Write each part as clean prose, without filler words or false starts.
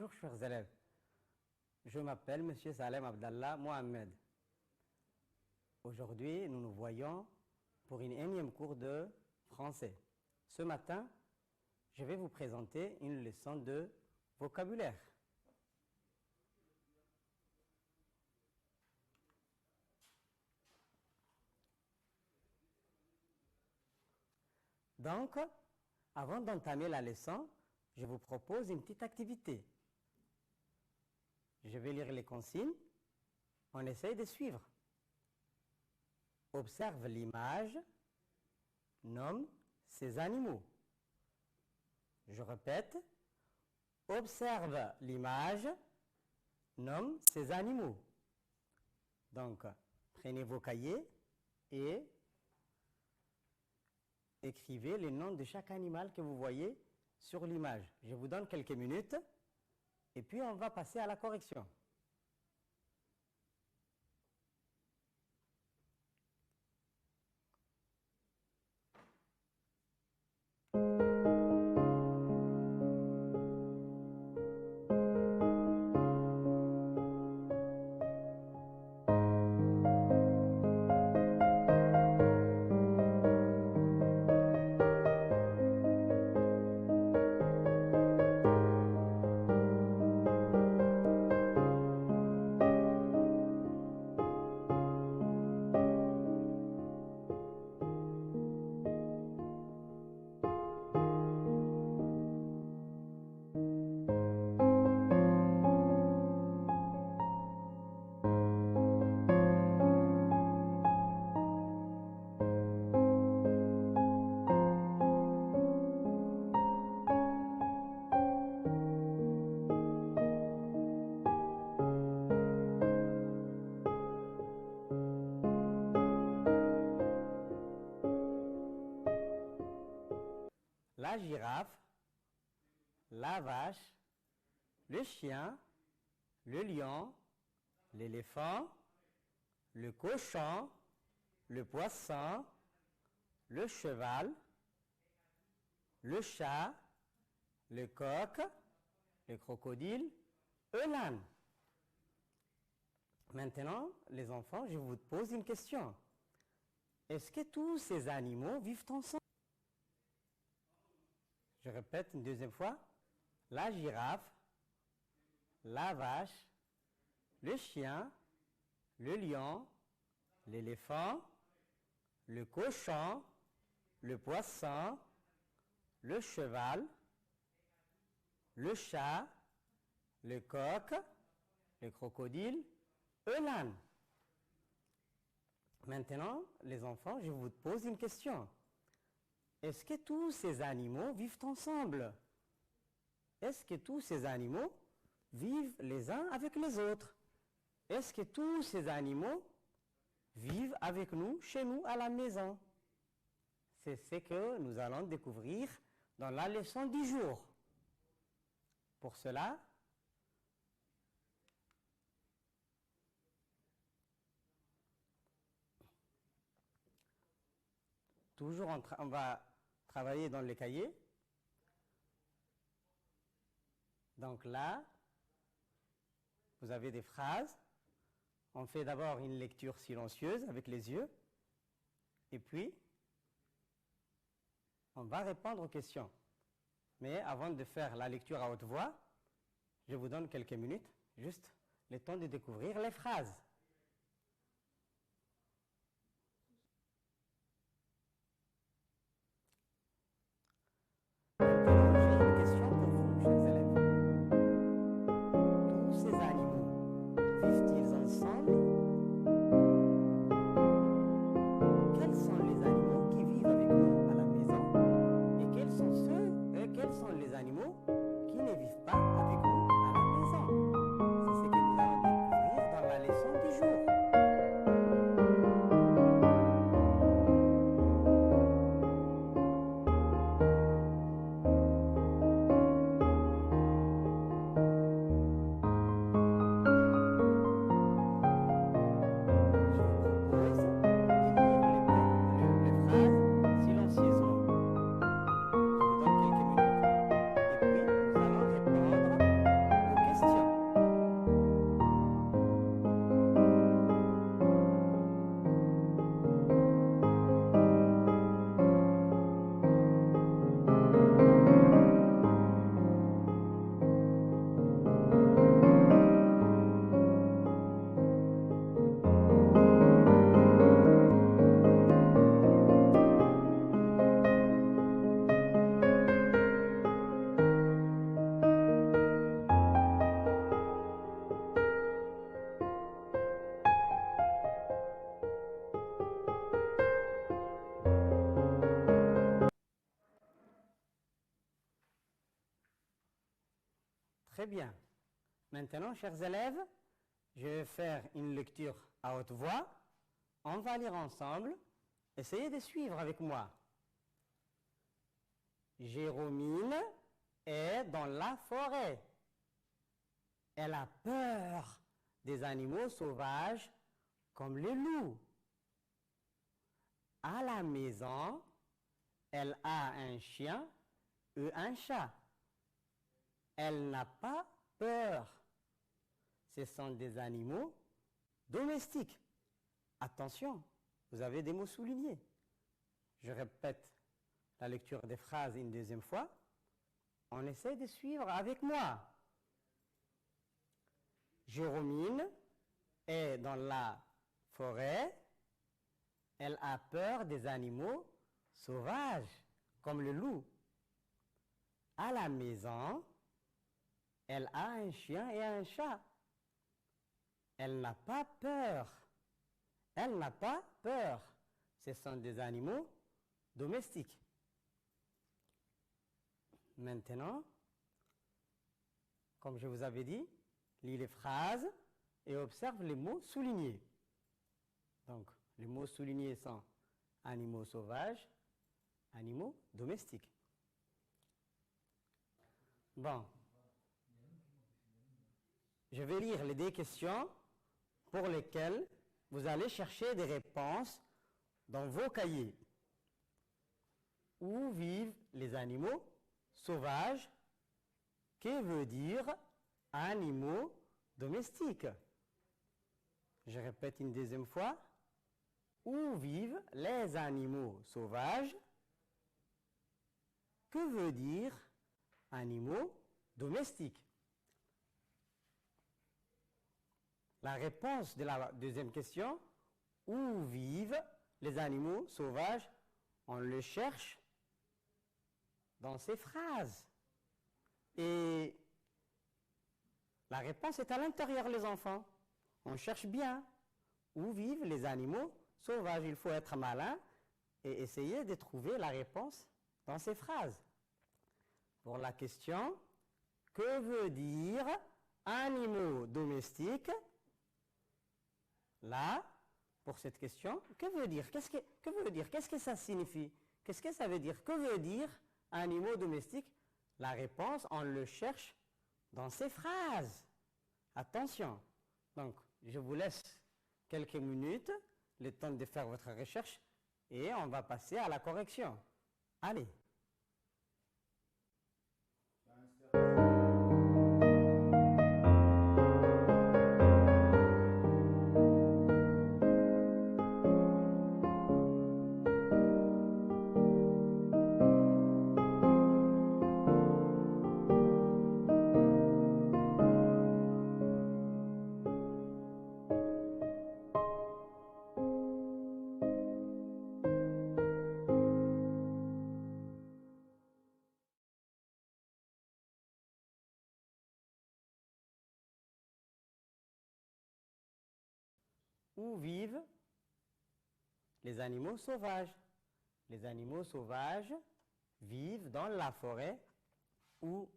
Bonjour chers élèves, je m'appelle Monsieur Salem Abdallah Mohamed. Aujourd'hui, nous nous voyons pour une énième cours de français. Ce matin, je vais vous présenter une leçon de vocabulaire. Donc, avant d'entamer la leçon, je vous propose une petite activité. Je vais lire les consignes. On essaye de suivre. Observe l'image, nomme ces animaux. Je répète, observe l'image, nomme ces animaux. Donc, prenez vos cahiers et écrivez les noms de chaque animal que vous voyez sur l'image. Je vous donne quelques minutes et puis on va passer à la correction. La girafe, la vache, le chien, le lion, l'éléphant, le cochon, le poisson, le cheval, le chat, le coq, le crocodile et l'âne. Maintenant, les enfants, je vous pose une question. Est-ce que tous ces animaux vivent ensemble? Je répète une deuxième fois. La girafe, la vache, le chien, le lion, l'éléphant, le cochon, le poisson, le cheval, le chat, le coq, le crocodile et l'âne. Maintenant, les enfants, je vous pose une question. Est-ce que tous ces animaux vivent ensemble? Est-ce que tous ces animaux vivent les uns avec les autres? Est-ce que tous ces animaux vivent avec nous, chez nous, à la maison? C'est ce que nous allons découvrir dans la leçon du jour. Pour cela, toujours on va travailler dans les cahiers. Donc là, vous avez des phrases. On fait d'abord une lecture silencieuse avec les yeux. Et puis, on va répondre aux questions. Mais avant de faire la lecture à haute voix, je vous donne quelques minutes, juste le temps de découvrir les phrases. Qui ne vivent pas avec nous à la maison. C'est ce que nous allons découvrir dans la leçon Très bien. Maintenant, chers élèves, je vais faire une lecture à haute voix. On va lire ensemble. Essayez de suivre avec moi. Jérômine est dans la forêt. Elle a peur des animaux sauvages comme les loups. À la maison, elle a un chien et un chat. Elle n'a pas peur. Ce sont des animaux domestiques. Attention, vous avez des mots soulignés. Je répète la lecture des phrases une deuxième fois. On essaie de suivre avec moi. Jérôme est dans la forêt. Elle a peur des animaux sauvages, comme le loup. À la maison, elle a un chien et un chat. Elle n'a pas peur. Elle n'a pas peur. Ce sont des animaux domestiques. Maintenant, comme je vous avais dit, lis les phrases et observe les mots soulignés. Donc, les mots soulignés sont animaux sauvages, animaux domestiques. Bon. Je vais lire les deux questions pour lesquelles vous allez chercher des réponses dans vos cahiers. Où vivent les animaux sauvages? Que veut dire animaux domestiques? Je répète une deuxième fois. Où vivent les animaux sauvages? Que veut dire animaux domestiques? La réponse de la deuxième question, où vivent les animaux sauvages? On le cherche dans ces phrases. Et la réponse est à l'intérieur, les enfants. On cherche bien où vivent les animaux sauvages. Il faut être malin et essayer de trouver la réponse dans ces phrases. Pour la question, que veut dire animaux domestiques? Là, pour cette question, que veut dire? Qu'est-ce que ça signifie? Qu'est-ce que ça veut dire? Que veut dire animaux domestiques? La réponse, on le cherche dans ces phrases. Attention. Donc, je vous laisse quelques minutes, le temps de faire votre recherche, et on va passer à la correction. Allez. Où vivent les animaux sauvages? Les animaux sauvages vivent dans la forêt ou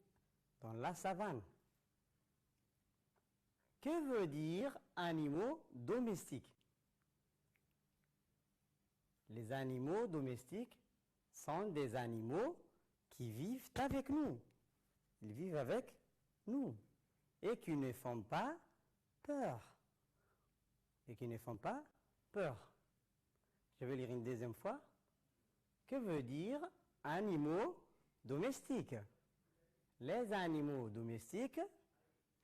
dans la savane. Que veut dire animaux domestiques? Les animaux domestiques sont des animaux qui vivent avec nous. Ils vivent avec nous et qui ne font pas peur. Et qui ne font pas peur. Je vais lire une deuxième fois. Que veut dire animaux domestiques? Les animaux domestiques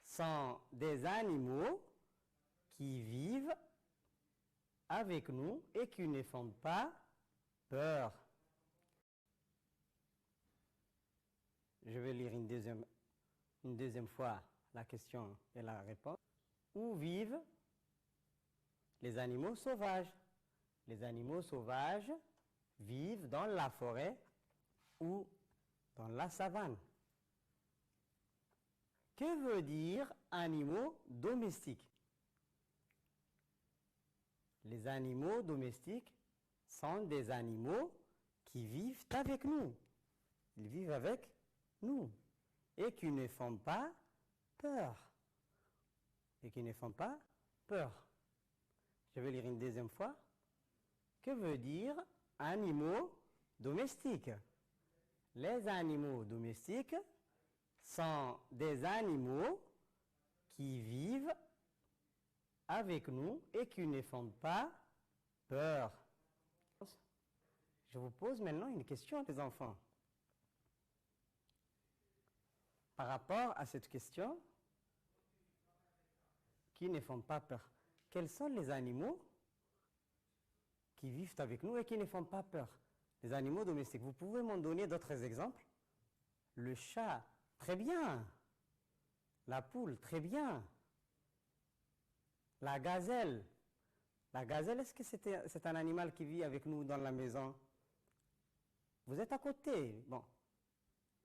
sont des animaux qui vivent avec nous et qui ne font pas peur. Je vais lire une deuxième fois la question et la réponse. Où vivent les animaux sauvages? Les animaux sauvages vivent dans la forêt ou dans la savane. Que veut dire animaux domestiques? Les animaux domestiques sont des animaux qui vivent avec nous. Ils vivent avec nous et qui ne font pas peur et qui ne font pas peur. Je vais lire une deuxième fois. Que veut dire animaux domestiques? Les animaux domestiques sont des animaux qui vivent avec nous et qui ne font pas peur. Je vous pose maintenant une question, les enfants. Par rapport à cette question, qui ne font pas peur, quels sont les animaux qui vivent avec nous et qui ne font pas peur? Les animaux domestiques. Vous pouvez m'en donner d'autres exemples? Le chat, très bien. La poule, très bien. La gazelle. La gazelle, est-ce que c'est un animal qui vit avec nous dans la maison? Vous êtes à côté. Bon.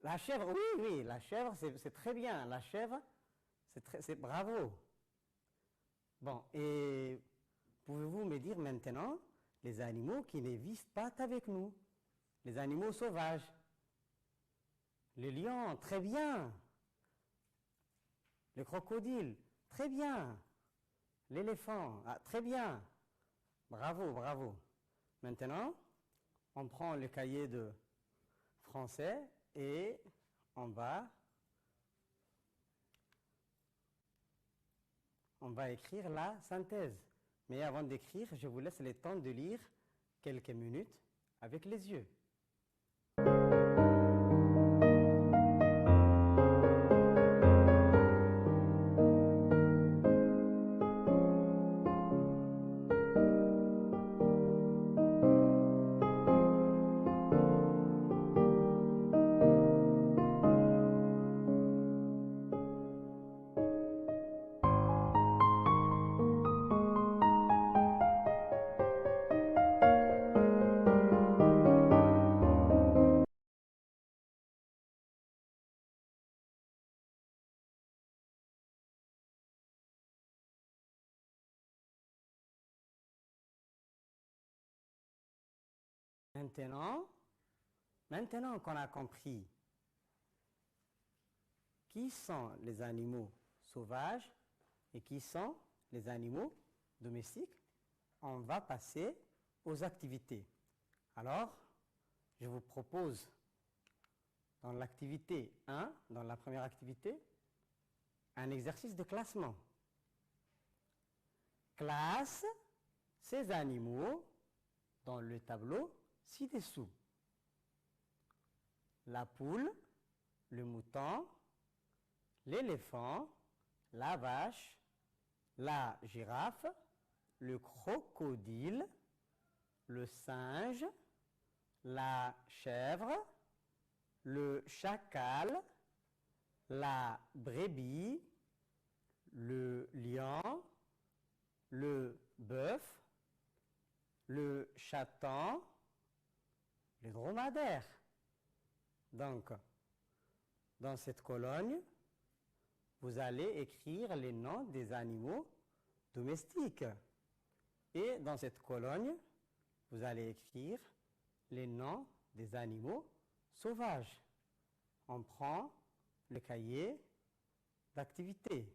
La chèvre, oui, oui, la chèvre, c'est très bien. La chèvre, c'est bravo. Bon, et pouvez-vous me dire maintenant les animaux qui ne vivent pas avec nous? Les animaux sauvages. Le lion, très bien. Le crocodile, très bien. L'éléphant, très bien. Bravo, bravo. Maintenant, on prend le cahier de français et on va écrire la synthèse. Mais avant d'écrire, je vous laisse le temps de lire quelques minutes avec les yeux. Maintenant qu'on a compris qui sont les animaux sauvages et qui sont les animaux domestiques, on va passer aux activités. Alors, je vous propose dans l'activité 1, dans la première activité, un exercice de classement. Classe ces animaux dans le tableau ci-dessous. La poule, le mouton, l'éléphant, la vache, la girafe, le crocodile, le singe, la chèvre, le chacal, la brebis, le lion, le bœuf, le chaton, le dromadaire. Donc, dans cette colonne, vous allez écrire les noms des animaux domestiques. Et dans cette colonne, vous allez écrire les noms des animaux sauvages. On prend le cahier d'activité.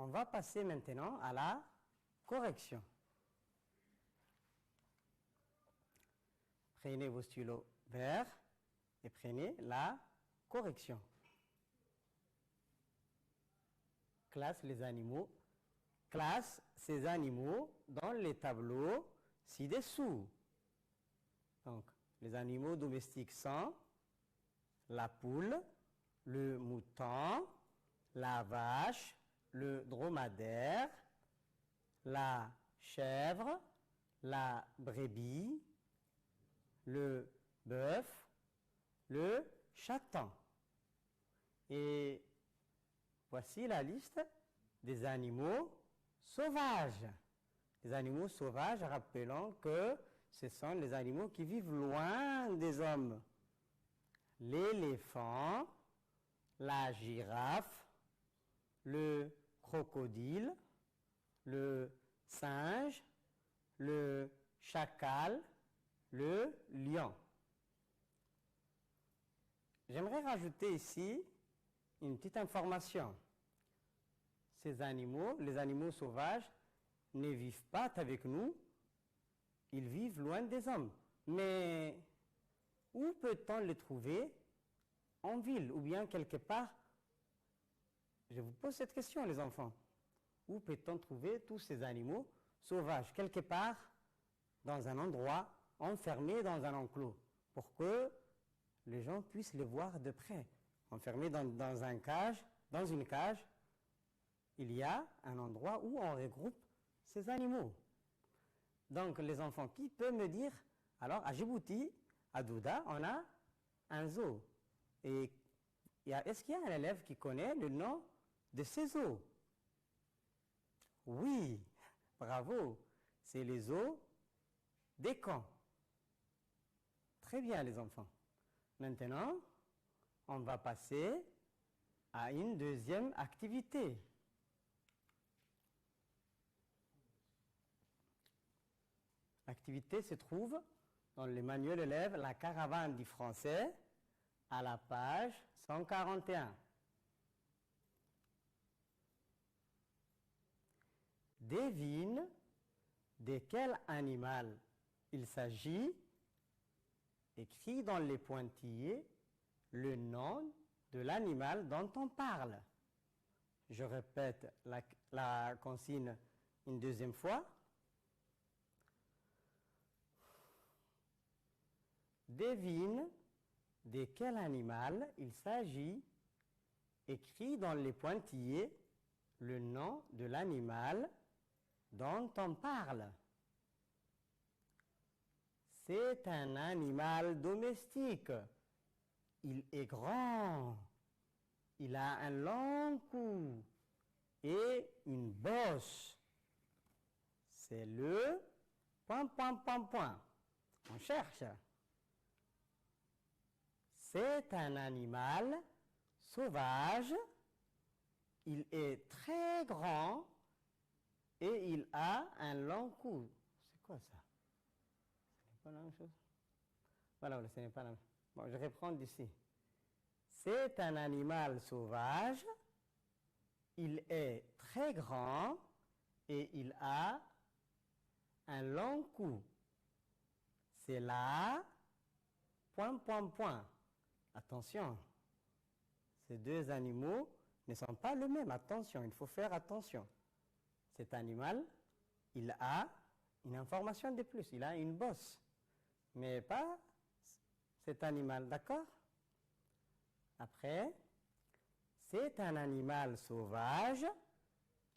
va passer maintenant à la correction. Prenez vos stylos verts et prenez la correction. Classe les animaux. Classe ces animaux dans les tableaux ci-dessous. Donc, les animaux domestiques sont la poule, le mouton, la vache, le dromadaire, la chèvre, la brebis, le bœuf, le chaton. Et voici la liste des animaux sauvages. Les animaux sauvages, rappelons que ce sont les animaux qui vivent loin des hommes. L'éléphant, la girafe, le crocodile, le singe, le chacal, le lion. J'aimerais rajouter ici une petite information. Ces animaux, les animaux sauvages, ne vivent pas avec nous, ils vivent loin des hommes. Mais où peut-on les trouver? En ville ou bien quelque part? Je vous pose cette question, les enfants. Où peut-on trouver tous ces animaux sauvages? Quelque part dans un endroit enfermé dans un enclos pour que les gens puissent les voir de près. Enfermés dans une cage, il y a un endroit où on regroupe ces animaux. Donc les enfants, qui peut me dire, alors à Djibouti, à Douda, on a un zoo. Et est-ce qu'il y a un élève qui connaît le nom de ces zoos? Oui, bravo, c'est les zoos des camps. Très bien les enfants. Maintenant, on va passer à une deuxième activité. L'activité se trouve dans le manuel élève La caravane du français à la page 141. Devine de quel animal il s'agit. Écrit dans les pointillés le nom de l'animal dont on parle. Je répète la consigne une deuxième fois. Devine de quel animal il s'agit. Écrit dans les pointillés le nom de l'animal dont on parle. C'est un animal domestique. Il est grand. Il a un long cou et une bosse. C'est le ... On cherche. C'est un animal sauvage. Il est très grand et il a un long cou. C'est quoi ça? Ce n'est pas la même chose? Voilà, ce n'est pas la même. Bon, je reprends d'ici. C'est un animal sauvage. Il est très grand et il a un long cou. C'est la ... Attention, ces deux animaux ne sont pas les mêmes. Attention, il faut faire attention. Cet animal, il a une information de plus. Il a une bosse, mais pas cet animal, d'accord? Après, c'est un animal sauvage.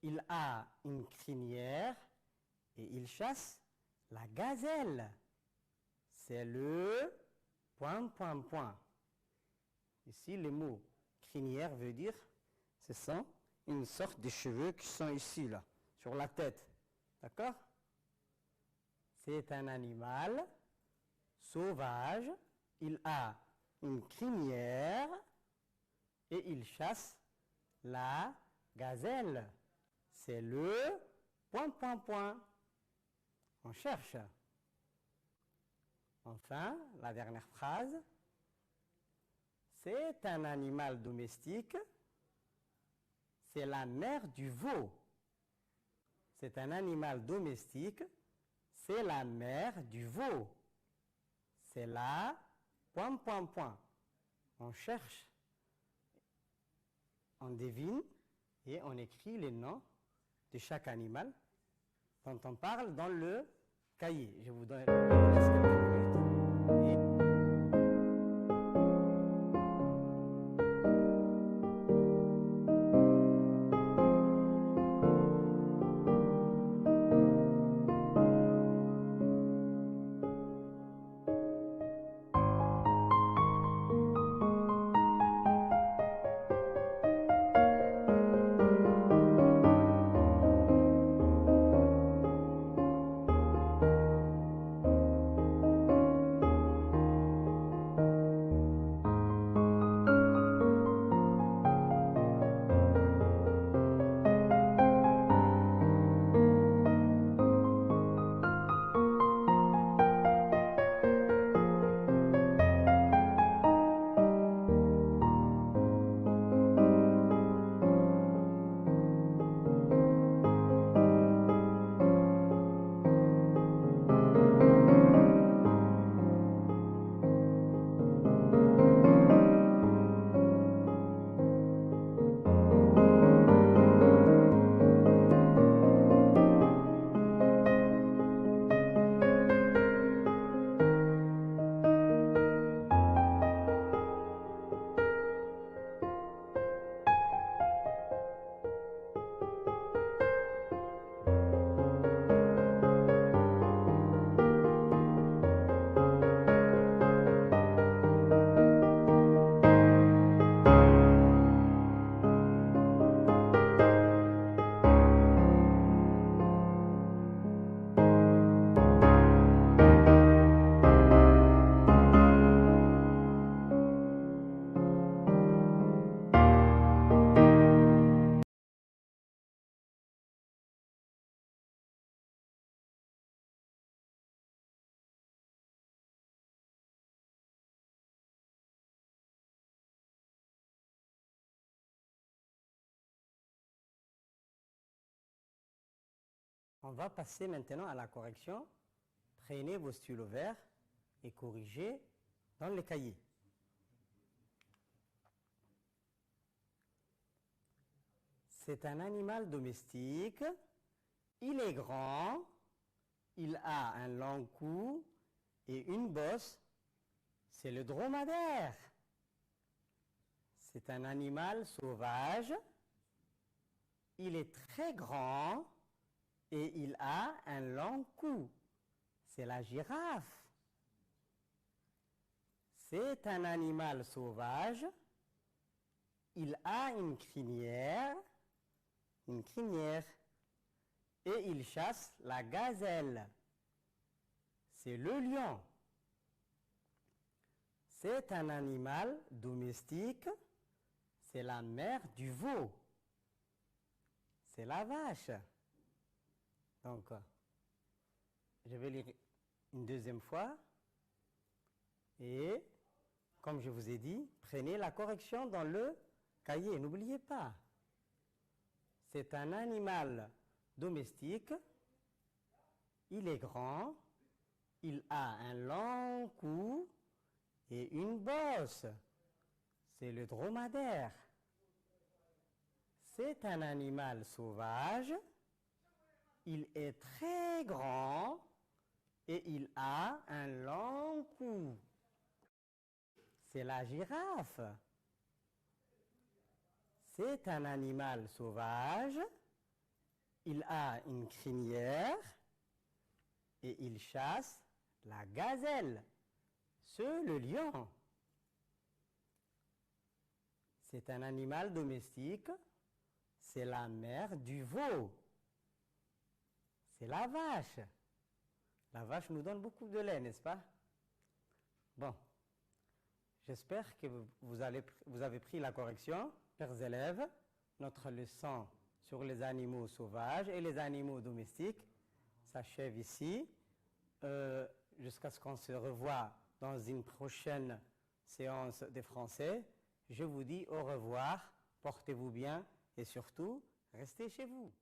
Il a une crinière et il chasse la gazelle. C'est le ... Ici, le mot crinière veut dire, ce sont une sorte de cheveux qui sont ici, là, sur la tête. D'accord? C'est un animal sauvage. Il a une crinière et il chasse la gazelle. C'est le ... On cherche. Enfin, la dernière phrase. C'est un animal domestique. C'est la mère du veau. c'est un animal domestique, c'est la mère du veau. C'est la... On cherche, on devine et on écrit les noms de chaque animal dont on parle dans le cahier. Je vous laisse quelques minutes. On va passer maintenant à la correction. Prenez vos stylos verts et corrigez dans le cahier. C'est un animal domestique. Il est grand. Il a un long cou et une bosse. C'est le dromadaire. C'est un animal sauvage. Il est très grand et il a un long cou. C'est la girafe. C'est un animal sauvage. Il a une crinière. Et il chasse la gazelle. C'est le lion. C'est un animal domestique. C'est la mère du veau. C'est la vache. Donc, je vais lire une deuxième fois. Et, comme je vous ai dit, prenez la correction dans le cahier. N'oubliez pas. C'est un animal domestique. Il est grand. Il a un long cou et une bosse. C'est le dromadaire. C'est un animal sauvage. Il est très grand et il a un long cou. C'est la girafe. C'est un animal sauvage. Il a une crinière et il chasse la gazelle. C'est le lion. C'est un animal domestique. C'est la mère du veau. C'est la vache. La vache nous donne beaucoup de lait, n'est-ce pas? Bon, j'espère que vous avez pris la correction. Chers élèves, notre leçon sur les animaux sauvages et les animaux domestiques s'achève ici. Jusqu'à ce qu'on se revoie dans une prochaine séance de français. Je vous dis au revoir, portez-vous bien et surtout, restez chez vous.